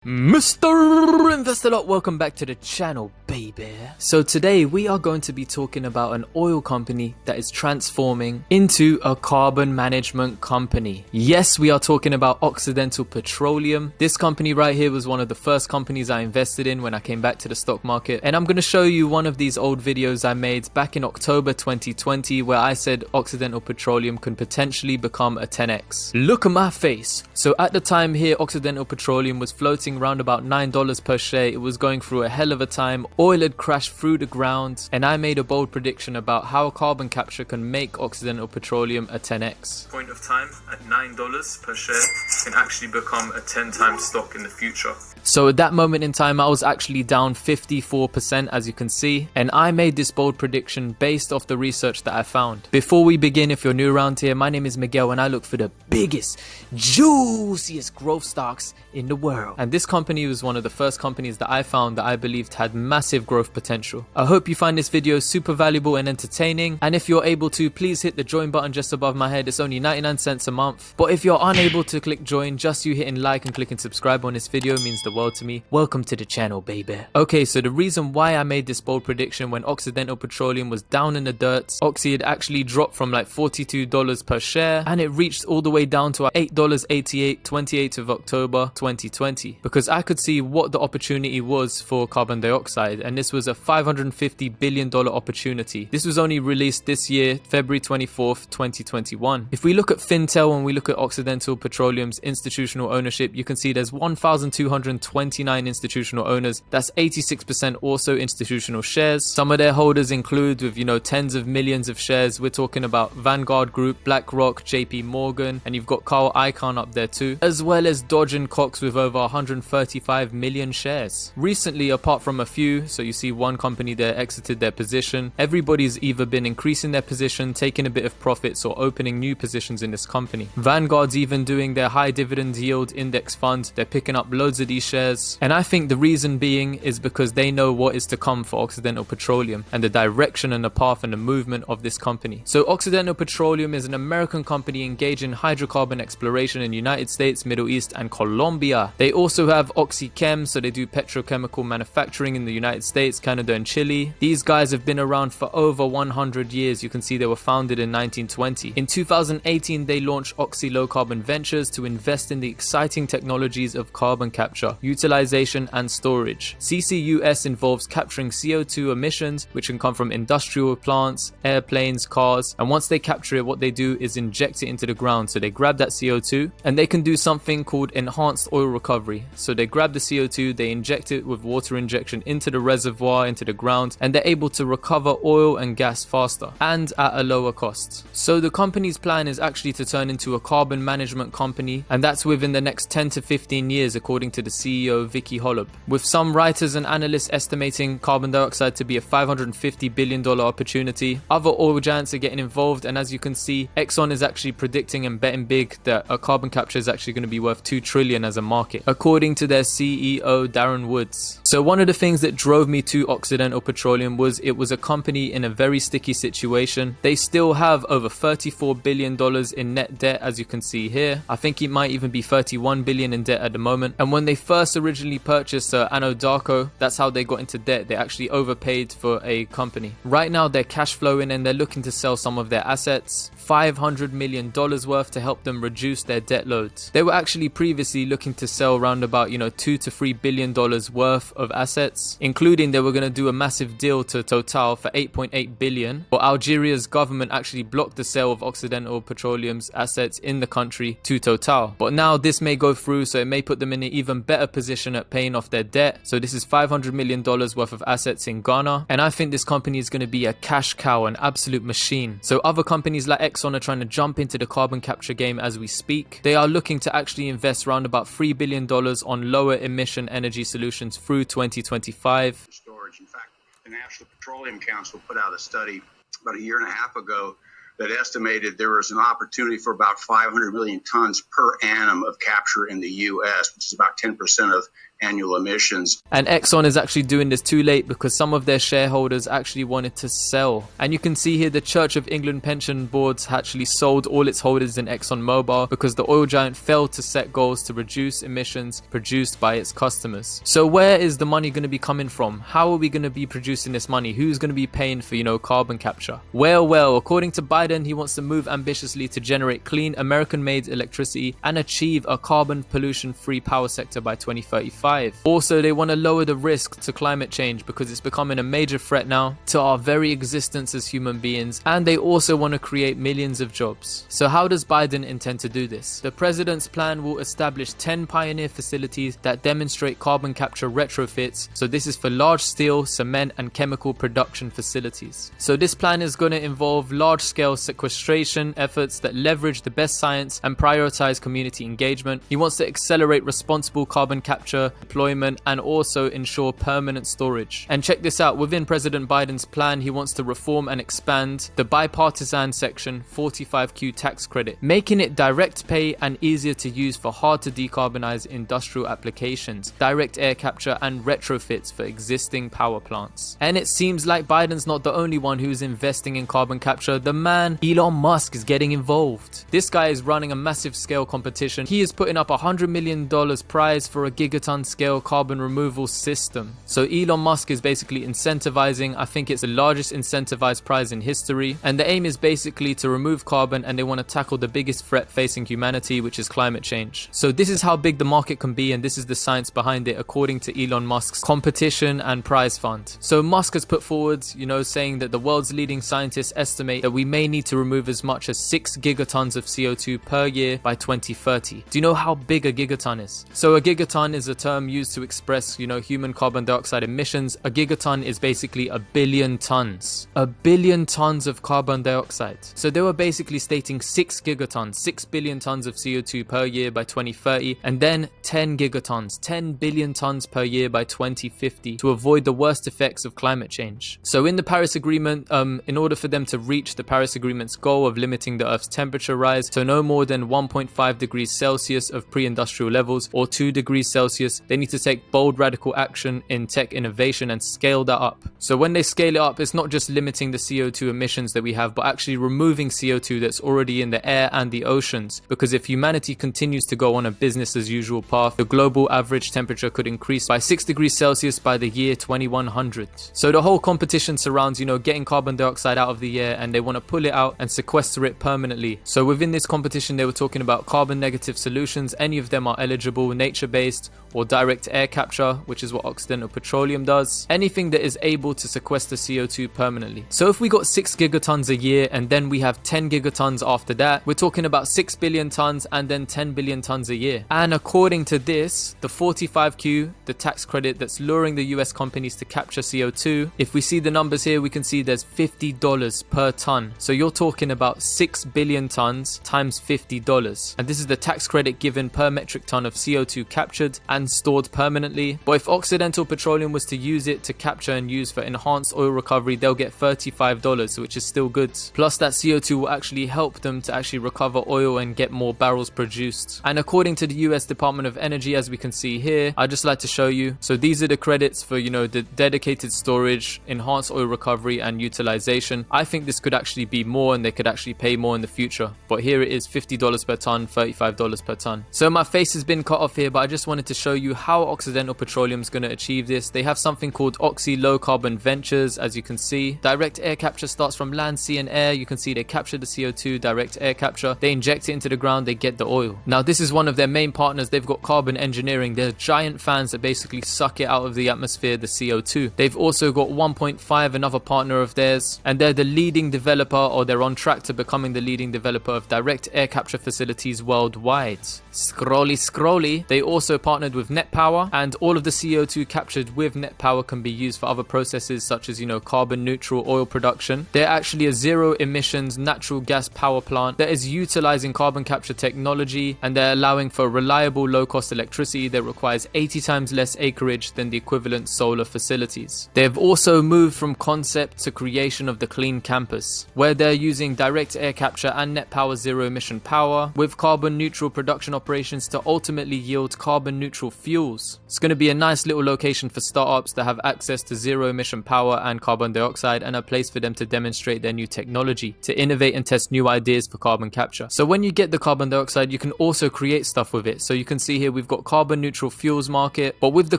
Mr. Investor, welcome back to the channel, baby. So today we are going to be talking about an oil company that is transforming into a carbon management company. Yes, we are talking about Occidental Petroleum. This company right here was one of the first companies I invested in when I came back to the stock market. And I'm going to show you one of these old videos I made back in October 2020 where I said Occidental Petroleum can potentially become a 10x. Look at my face. So at the time here, Occidental Petroleum was floating around about $9 per share. It was going through a hell of a time. Oil had crashed through the ground, and I made a bold prediction about how carbon capture can make Occidental Petroleum a 10x. Point of time at $9 per share can actually become a 10 times stock in the future. So at that moment in time, I was actually down 54%, as you can see, and I made this bold prediction based off the research that I found. Before we begin, if you're new around here, my name is Miguel and I look for the biggest, juiciest growth stocks in the world. And this company was one of the first companies that I found that I believed had massive growth potential. I hope you find this video super valuable and entertaining, and if you're able to, please hit the join button just above my head. It's only 99 cents a month, but if you're unable to click join, just you hitting like and clicking subscribe on this video means the world to me. Welcome to the channel, baby. Okay, so the reason why I made this bold prediction: when Occidental Petroleum was down in the dirt, Oxy had actually dropped from like $42 per share, and it reached all the way down to $8.88, 28th of October 2020, because I could see what the opportunity was for carbon dioxide, and this was a $550 billion opportunity. This was only released this year, February 24th, 2021. If we look at Fintel and we look at Occidental Petroleum's institutional ownership, you can see there's 1,229 institutional owners. That's 86% also institutional shares. Some of their holders include, with tens of millions of shares, we're talking about Vanguard Group, BlackRock, JP Morgan, and you've got Carl Icahn up there too, as well as Dodge and Cox with over 135 million shares. Recently, apart from a few, so you see one company there exited their position, everybody's either been increasing their position, taking a bit of profits, or opening new positions in this company. Vanguard's even doing their high dividend yield index fund. They're picking up loads of these shares, and I think the reason being is because they know what is to come for Occidental Petroleum and the direction and the path and the movement of this company. So Occidental Petroleum is an American company engaged in hydrocarbon exploration in the United States, Middle East, and Colombia. They also have OxyChem, so they do petrochemical manufacturing in the United States, Canada, and Chile. These guys have been around for over 100 years. You can see they were founded in 1920. In 2018, they launched OXY Low Carbon Ventures to invest in the exciting technologies of carbon capture, utilization, and storage. CCUS involves capturing CO2 emissions, which can come from industrial plants, airplanes, cars, and once they capture it, what they do is inject it into the ground. So they grab that CO2 and they can do something called enhanced oil recovery. So they grab the CO2, they inject it with water injection into the reservoir, into the ground, and they're able to recover oil and gas faster and at a lower cost. So the company's plan is actually to turn into a carbon management company, and that's within the next 10 to 15 years, according to the CEO Vicky Holub, with some writers and analysts estimating carbon dioxide to be a $550 billion opportunity. Other oil giants are getting involved, and as you can see, Exxon is actually predicting and betting big that a carbon capture is actually going to be worth $2 trillion as a market, according to their CEO Darren Woods. So one of the things that drove me to Occidental Petroleum was it was a company in a very sticky situation. They still have over $34 billion in net debt, as you can see here. I think it might even be $31 billion in debt at the moment. And when they first originally purchased Anadarko, that's how they got into debt. They actually overpaid for a company. Right now they're cash flowing and they're looking to sell some of their assets, $500 million worth, to help them reduce their debt loads. They were actually previously looking to sell around about $2 to $3 billion worth of assets, including they were going to do a massive deal to Total for $8.8 billion, but Algeria's government actually blocked the sale of Occidental Petroleum's assets in the country to Total. But now this may go through, so it may put them in an even better position at paying off their debt. So this is $500 million worth of assets in Ghana, and I think this company is going to be a cash cow, an absolute machine. So other companies like Exxon are trying to jump into the carbon capture game as we speak. They are looking to actually invest around about $3 billion on lower emission energy solutions through 2025. Storage. In fact, the National Petroleum Council put out a study about a year and a half ago that estimated there was an opportunity for about 500 million tons per annum of capture in the U.S., which is about 10% of annual emissions. And Exxon is actually doing this too late because some of their shareholders actually wanted to sell. And you can see here the Church of England pension boards actually sold all its holdings in ExxonMobil because the oil giant failed to set goals to reduce emissions produced by its customers. So where is the money going to be coming from? How are we going to be producing this money? Who's going to be paying for, carbon capture? Well, according to Biden, he wants to move ambitiously to generate clean American-made electricity and achieve a carbon pollution-free power sector by 2035. Also, they want to lower the risk to climate change because it's becoming a major threat now to our very existence as human beings, and they also want to create millions of jobs. So how does Biden intend to do this? The president's plan will establish 10 pioneer facilities that demonstrate carbon capture retrofits. So this is for large steel, cement, and chemical production facilities. So this plan is going to involve large-scale sequestration efforts that leverage the best science and prioritize community engagement. He wants to accelerate responsible carbon capture deployment and also ensure permanent storage. And check this out, within President Biden's plan, he wants to reform and expand the bipartisan section 45Q tax credit, making it direct pay and easier to use for hard to decarbonize industrial applications, direct air capture, and retrofits for existing power plants. And it seems like Biden's not the only one who's investing in carbon capture. The man Elon Musk is getting involved. This guy is running a massive scale competition. He is putting up $100 million prize for a gigaton scale carbon removal system. So Elon Musk is basically incentivizing, I think it's the largest incentivized prize in history, and the aim is basically to remove carbon, and they want to tackle the biggest threat facing humanity, which is climate change. So this is how big the market can be, and this is the science behind it according to Elon Musk's competition and prize fund. So Musk has put forward, saying that the world's leading scientists estimate that we may need to remove as much as 6 gigatons of CO2 per year by 2030. Do you know how big a gigaton is? So a gigaton is a term used to express, human carbon dioxide emissions. A gigaton is basically a billion tons. A billion tons of carbon dioxide. So they were basically stating 6 gigatons, 6 billion tons of CO2 per year by 2030, and then 10 gigatons, 10 billion tons per year by 2050 to avoid the worst effects of climate change. So in the Paris Agreement, in order for them to reach the Paris Agreement's goal of limiting the Earth's temperature rise to no more than 1.5 degrees Celsius of pre-industrial levels or 2 degrees Celsius, they need to take bold radical action in tech innovation and scale that up. So when they scale it up, it's not just limiting the CO2 emissions that we have, but actually removing CO2 that's already in the air and the oceans. Because if humanity continues to go on a business as usual path, the global average temperature could increase by 6 degrees Celsius by the year 2100. So the whole competition surrounds, getting carbon dioxide out of the air, and they want to pull it out and sequester it permanently. So within this competition, they were talking about carbon negative solutions. Any of them are eligible, nature-based or direct air capture, which is what Occidental Petroleum does. Anything that is able to sequester CO2 permanently. So if we got 6 gigatons a year and then we have 10 gigatons after that, we're talking about 6 billion tons and then 10 billion tons a year. And according to this, the 45Q, the tax credit that's luring the US companies to capture CO2, if we see the numbers here, we can see there's $50 per ton. So you're talking about 6 billion tons times $50. And this is the tax credit given per metric ton of CO2 captured and stored permanently. But if Occidental Petroleum was to use it to capture and use for enhanced oil recovery, they'll get $35, which is still good. Plus that CO2 will actually help them to actually recover oil and get more barrels produced. And according to the US Department of Energy, as we can see here, I'd just like to show you. So these are the credits for, the dedicated storage, enhanced oil recovery and utilization. I think this could actually be more, and they could actually pay more in the future. But here it is, $50 per ton, $35 per ton. So my face has been cut off here, but I just wanted to show you how Occidental Petroleum is going to achieve this. They have something called OXY Low Carbon Ventures, as you can see. Direct air capture starts from land, sea and air. You can see they capture the CO2, direct air capture. They inject it into the ground, they get the oil. Now this is one of their main partners. They've got Carbon Engineering. They're giant fans that basically suck it out of the atmosphere, the CO2. They've also got 1.5, another partner of theirs, and they're the leading developer, or they're on track to becoming the leading developer of direct air capture facilities worldwide. Scrolly. They also partnered with Net Power, and all of the CO2 captured with Net Power can be used for other processes such as, carbon neutral oil production. They're actually a zero emissions natural gas power plant that is utilizing carbon capture technology, and they're allowing for reliable low cost electricity that requires 80 times less acreage than the equivalent solar facilities. They have also moved from concept to creation of the Clean Campus, where they're using direct air capture and Net Power zero emission power with carbon neutral production operations to ultimately yield carbon neutral fuel fuels. It's going to be a nice little location for startups that have access to zero emission power and carbon dioxide, and a place for them to demonstrate their new technology, to innovate and test new ideas for carbon capture. So when you get the carbon dioxide, you can also create stuff with it. So you can see here we've got carbon neutral fuels market, but with the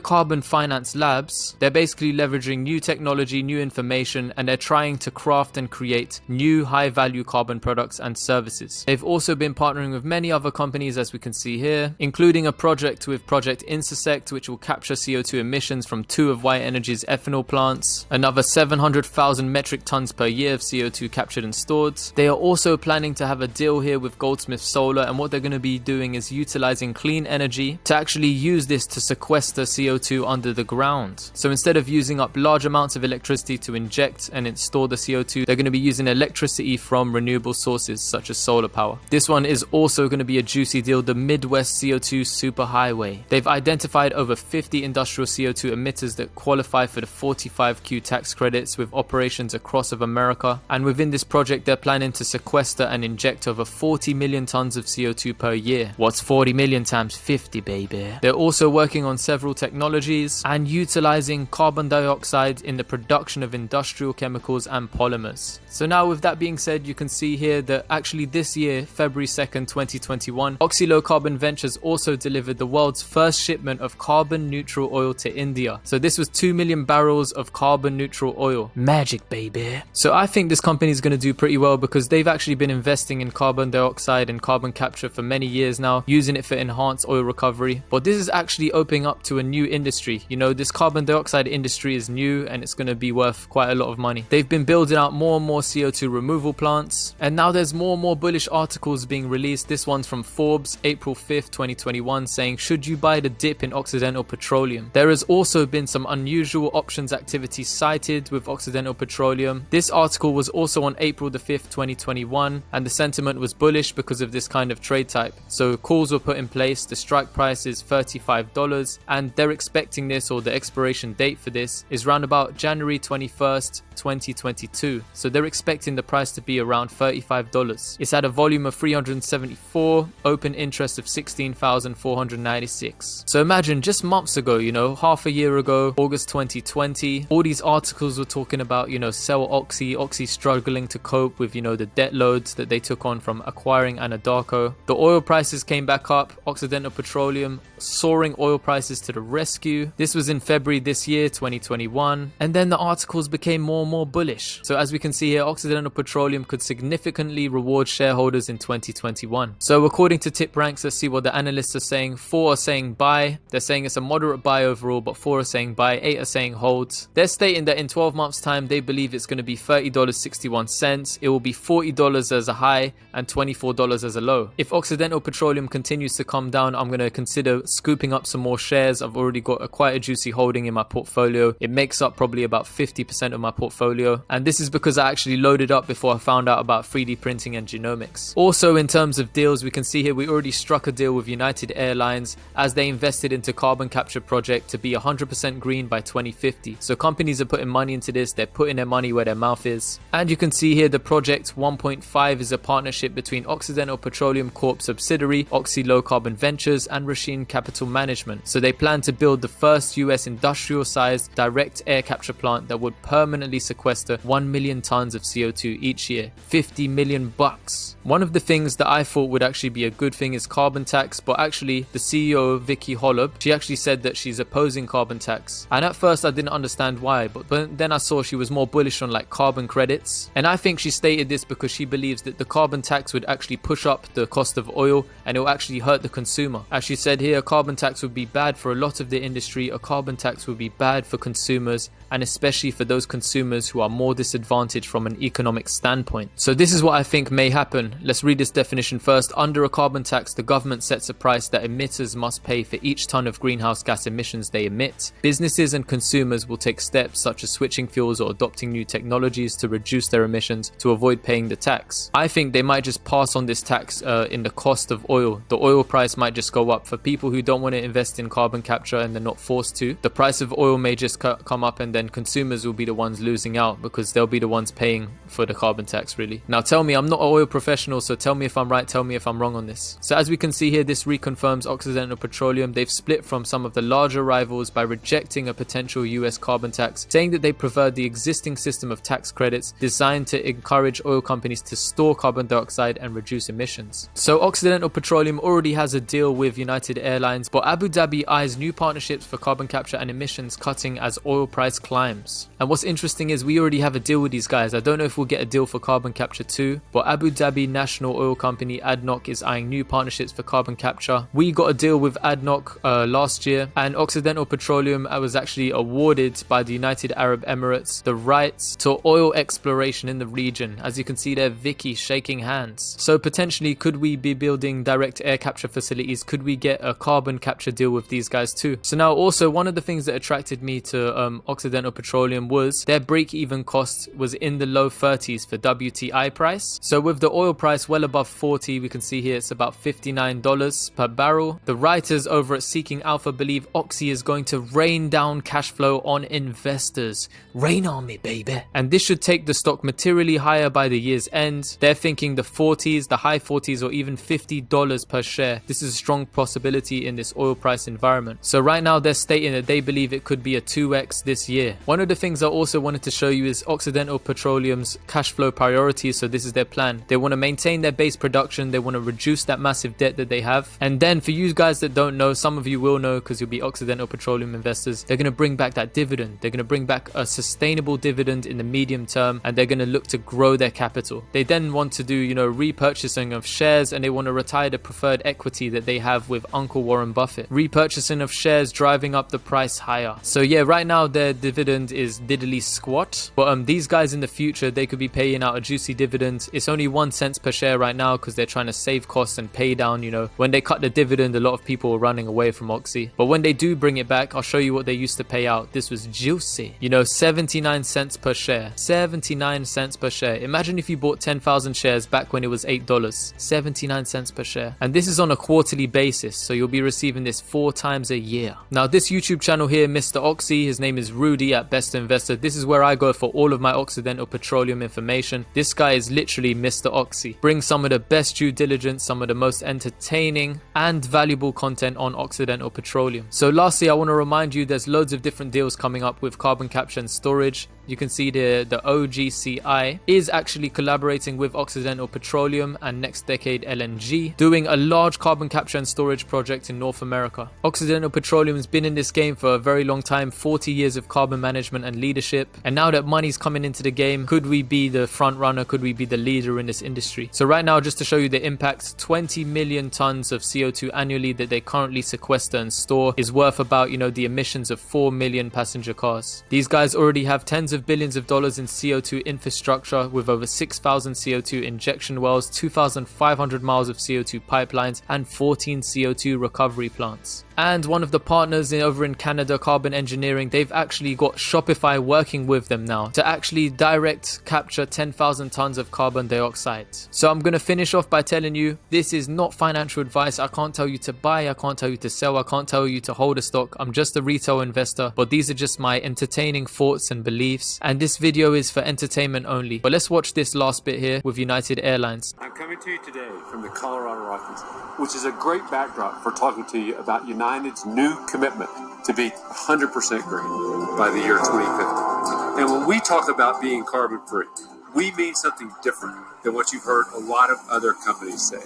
carbon finance labs, they're basically leveraging new technology, new information, and they're trying to craft and create new high value carbon products and services. They've also been partnering with many other companies, as we can see here, including a project with Project Intersect, which will capture CO2 emissions from 2 of Y Energy's ethanol plants, another 700,000 metric tons per year of CO2 captured and stored. They are also planning to have a deal here with Goldsmith Solar, and what they're going to be doing is utilizing clean energy to actually use this to sequester CO2 under the ground. So instead of using up large amounts of electricity to inject and store the CO2, they're going to be using electricity from renewable sources such as solar power. This one is also going to be a juicy deal, the Midwest CO2 Superhighway. They've identified over 50 industrial CO2 emitters that qualify for the 45Q tax credits with operations across of America, and within this project they're planning to sequester and inject over 40 million tons of CO2 per year. What's 40 million times 50, baby? They're also working on several technologies and utilizing carbon dioxide in the production of industrial chemicals and polymers. So now with that being said, you can see here that actually this year, February 2nd, 2021, OXY Low Carbon Ventures also delivered the world's first shipment of carbon neutral oil to India. So this was 2 million barrels of carbon neutral oil. Magic, baby. So I think this company is going to do pretty well because they've actually been investing in carbon dioxide and carbon capture for many years now, using it for enhanced oil recovery. But this is actually opening up to a new industry. You know, this carbon dioxide industry is new and it's going to be worth quite a lot of money. They've been building out more and more CO2 removal plants, and now there's more and more bullish articles being released. This one's from Forbes, April 5th, 2021, saying, should you buy the dip in Occidental Petroleum? There has also been some unusual options activity cited with Occidental Petroleum. This article was also on April the 5th, 2021, and the sentiment was bullish because of this kind of trade type. So calls were put in place, the strike price is $35, and they're expecting this, or the expiration date for this is around about January 21st, 2022. So they're expecting the price to be around $35. It's at a volume of 374, open interest of 16,496. So imagine just months ago, you know, half a year ago, August 2020, all these articles were talking about, you know, sell Oxy struggling to cope with, you know, the debt loads that they took on from acquiring Anadarko. The oil prices came back up, Occidental Petroleum soaring oil prices to the rescue. This was in February this year, 2021, and then the articles became more and more bullish. So as we can see here, Occidental Petroleum could significantly reward shareholders in 2021. So according to Tip Ranks, let's see what the analysts are saying. 4 are saying buy. They're saying it's a moderate buy overall, but 4 are saying buy, 8 are saying hold. They're stating that in 12 months time, they believe it's going to be $30.61. It will be $40 as a high and $24 as a low. If Occidental Petroleum continues to come down, I'm going to consider scooping up some more shares. I've already got quite a juicy holding in my portfolio. It makes up probably about 50% of my portfolio, and this is because I actually loaded up before I found out about 3D printing and genomics. Also, in terms of deals, we can see here we already struck a deal with United Airlines as they invested into carbon capture project to be 100% green by 2050. So companies are putting money into this, they're putting their money where their mouth is. And you can see here the project 1.5 is a partnership between Occidental Petroleum Corp subsidiary, OXY Low Carbon Ventures, and Racine Capital Management. So they plan to build the first US industrial-sized direct air capture plant that would permanently sequester 1 million tons of CO2 each year. 50 million bucks. One of the things that I thought would actually be a good thing is carbon tax, but actually the CEO, Vicky Holub, she actually said that she's opposing carbon tax. And at first I didn't understand why, but then I saw she was more bullish on like carbon credits. And I think she stated this because she believes that the carbon tax would actually push up the cost of oil and it will actually hurt the consumer. As she said here, a carbon tax would be bad for a lot of the industry, a carbon tax would be bad for consumers, and especially for those consumers who are more disadvantaged from an economic standpoint. So this is what I think may happen. Let's read this definition first. Under a carbon tax, the government sets a price that emitters must pay for each ton of greenhouse gas emissions they emit. Businesses and consumers will take steps such as switching fuels or adopting new technologies to reduce their emissions to avoid paying the tax. I think they might just pass on this tax in the cost of oil. The oil price might just go up for people who don't want to invest in carbon capture and they're not forced to. The price of oil may just come up, and then consumers will be the ones losing out because they'll be the ones paying for the carbon tax, really. Now tell me, I'm not an oil professional, so tell me if I'm right, tell me if I'm wrong on this. So as we can see here, this reconfirms Occidental Petroleum. they've split from some of the larger rivals by rejecting a potential US carbon tax, saying that they preferred the existing system of tax credits designed to encourage oil companies to store carbon dioxide and reduce emissions. So Occidental Petroleum already has a deal with United Airlines, but Abu Dhabi eyes new partnerships for carbon capture and emissions cutting as oil price climbs. And what's interesting is we already have a deal with these guys. I don't know if we'll get a deal for carbon capture too, but Abu Dhabi National Oil Company ADNOC is eyeing new partnerships for carbon capture. We got a deal with ADNOC last year, and Occidental Petroleum was actually awarded by the United Arab Emirates the rights to oil exploration in the region. As you can see there, Vicky shaking hands. So potentially, could we be building direct air capture facilities? Could we get a carbon capture deal with these guys too? So now also one of the things that attracted me to Occidental Petroleum was their break-even cost was in the low 30s for WTI price. So with the oil price well above 40, we can see here it's about $59 per barrel. The writers over at Seeking Alpha believe Oxy is going to rain down cash flow on investors. Rain on me, baby. And this should take the stock materially higher by the year's end. They're thinking the 40s, the high 40s, or even $50 per share. This is a strong possibility in this oil price environment. So right now they're stating that they believe it could be a 2x this year. One of the things I also wanted to show you is Occidental Petroleum's cash flow priorities. So this is their plan. They want to maintain their base production. They want to reduce that massive debt that they have. And then for you guys that don't know, some of you will know because you'll be Occidental Petroleum investors, they're going to bring back that dividend. They're going to bring back a sustainable dividend in the medium term, and they're going to look to grow their capital. They then want to do, repurchasing of shares, and they want to retire the preferred equity that they have with Uncle Warren Buffett. Repurchasing of shares driving up the price higher. So yeah, right now their dividend is diddly squat, but these guys in the future, they could be paying out a juicy dividend. It's only 1 cent per share right now because they're trying to save costs and pay down. When they cut the dividend, a lot of people were running away from Oxy, but when they do bring it back, I'll show you what they used to pay out. This was juicy, 79 cents per share. 79 cents per share. Imagine if you bought 10,000 shares back when it was $8. 79 cents per share. And this is on a quarterly basis, so you'll be receiving this 4 times a year. Now this YouTube channel here, Mr. Oxy, his name is Rudy at Best Investor. This is where I go for all of my Occidental Petroleum information. This guy is literally Mr. Oxy. Brings some of the best due diligence, some of the most entertaining and valuable content on Occidental Petroleum. So lastly, I want to remind you there's loads of different deals coming up with carbon capture and storage. You can see the OGCI is actually collaborating with Occidental Petroleum and Next Decade LNG, doing a large carbon capture and storage project in North America. Occidental Petroleum has been in this game for a very long time, 40 years of carbon management and leadership. And now that money's coming into the game, could we be the front runner? Could we be the leader in this industry? So right now, just to show you the impact, 20 million tons of CO2 annually that they currently sequester and store is worth about, the emissions of 4 million passenger cars. These guys already have tens of billions of dollars in CO2 infrastructure with over 6,000 CO2 injection wells, 2,500 miles of CO2 pipelines, and 14 CO2 recovery plants. And one of the partners over in Canada, Carbon Engineering, they've actually got Shopify working with them now to actually direct capture 10,000 tons of carbon dioxide. So I'm going to finish off by telling you, this is not financial advice. I can't tell you to buy, I can't tell you to sell, I can't tell you to hold a stock. I'm just a retail investor, but these are just my entertaining thoughts and beliefs. And this video is for entertainment only. But let's watch this last bit here with United Airlines. I'm coming to you today from the Colorado Rockies, which is a great backdrop for talking to you about United's new commitment to be 100% green by the year 2050. And when we talk about being carbon free, we mean something different than what you've heard a lot of other companies say.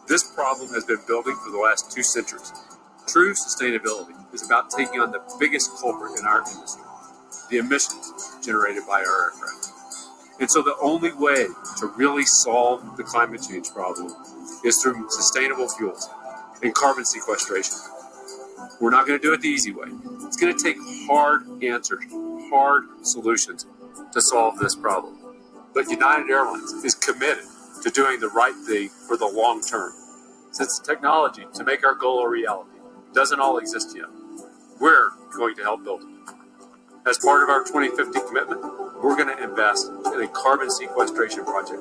This problem has been building for the last 2 centuries. True sustainability is about taking on the biggest culprit in our industry, the emissions generated by our aircraft. And so the only way to really solve the climate change problem is through sustainable fuels and carbon sequestration. We're not going to do it the easy way. It's going to take hard answers, hard solutions to solve this problem. But United Airlines is committed to doing the right thing for the long term. Since the technology to make our goal a reality doesn't all exist yet, we're going to help build it. As part of our 2050 commitment, we're going to invest in a carbon sequestration project.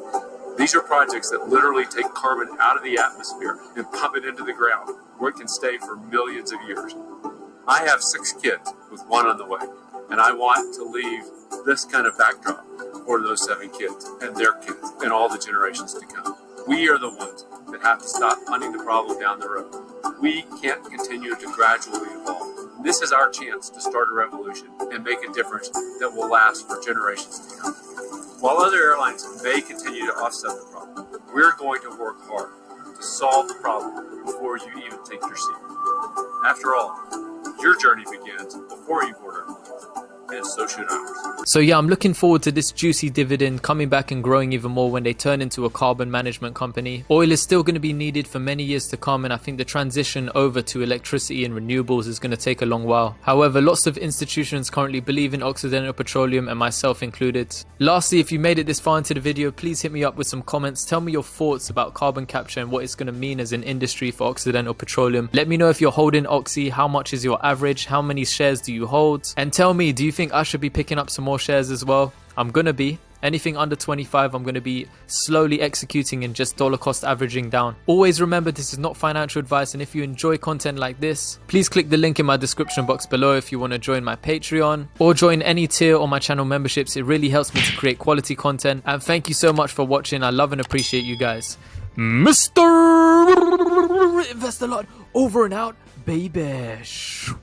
These are projects that literally take carbon out of the atmosphere and pump it into the ground, where it can stay for millions of years. I have 6 kids with 1 on the way, and I want to leave this kind of backdrop for those 7 kids and their kids and all the generations to come. We are the ones that have to stop hunting the problem down the road. We can't continue to gradually evolve. This is our chance to start a revolution and make a difference that will last for generations to come. While other airlines may continue to offset the problem, we're going to work hard to solve the problem before you even take your seat. After all, your journey begins before you board our plane, and so should ours. So yeah, I'm looking forward to this juicy dividend coming back and growing even more when they turn into a carbon management company. Oil is still going to be needed for many years to come, and I think the transition over to electricity and renewables is going to take a long while. However, lots of institutions currently believe in Occidental Petroleum, and myself included. Lastly, if you made it this far into the video, please hit me up with some comments. Tell me your thoughts about carbon capture and what it's going to mean as an industry for Occidental Petroleum. Let me know if you're holding Oxy, how much is your average, how many shares do you hold, and tell me, do you think I should be picking up some more shares as well? I'm gonna be. Anything under 25, I'm gonna be slowly executing and just dollar cost averaging down. Always remember, this is not financial advice, and if you enjoy content like this, please click the link in my description box below if you want to join my Patreon or join any tier or my channel memberships. It really helps me to create quality content, and thank you so much for watching. I love and appreciate you guys. Mr. Invest a Lot, over and out, baby.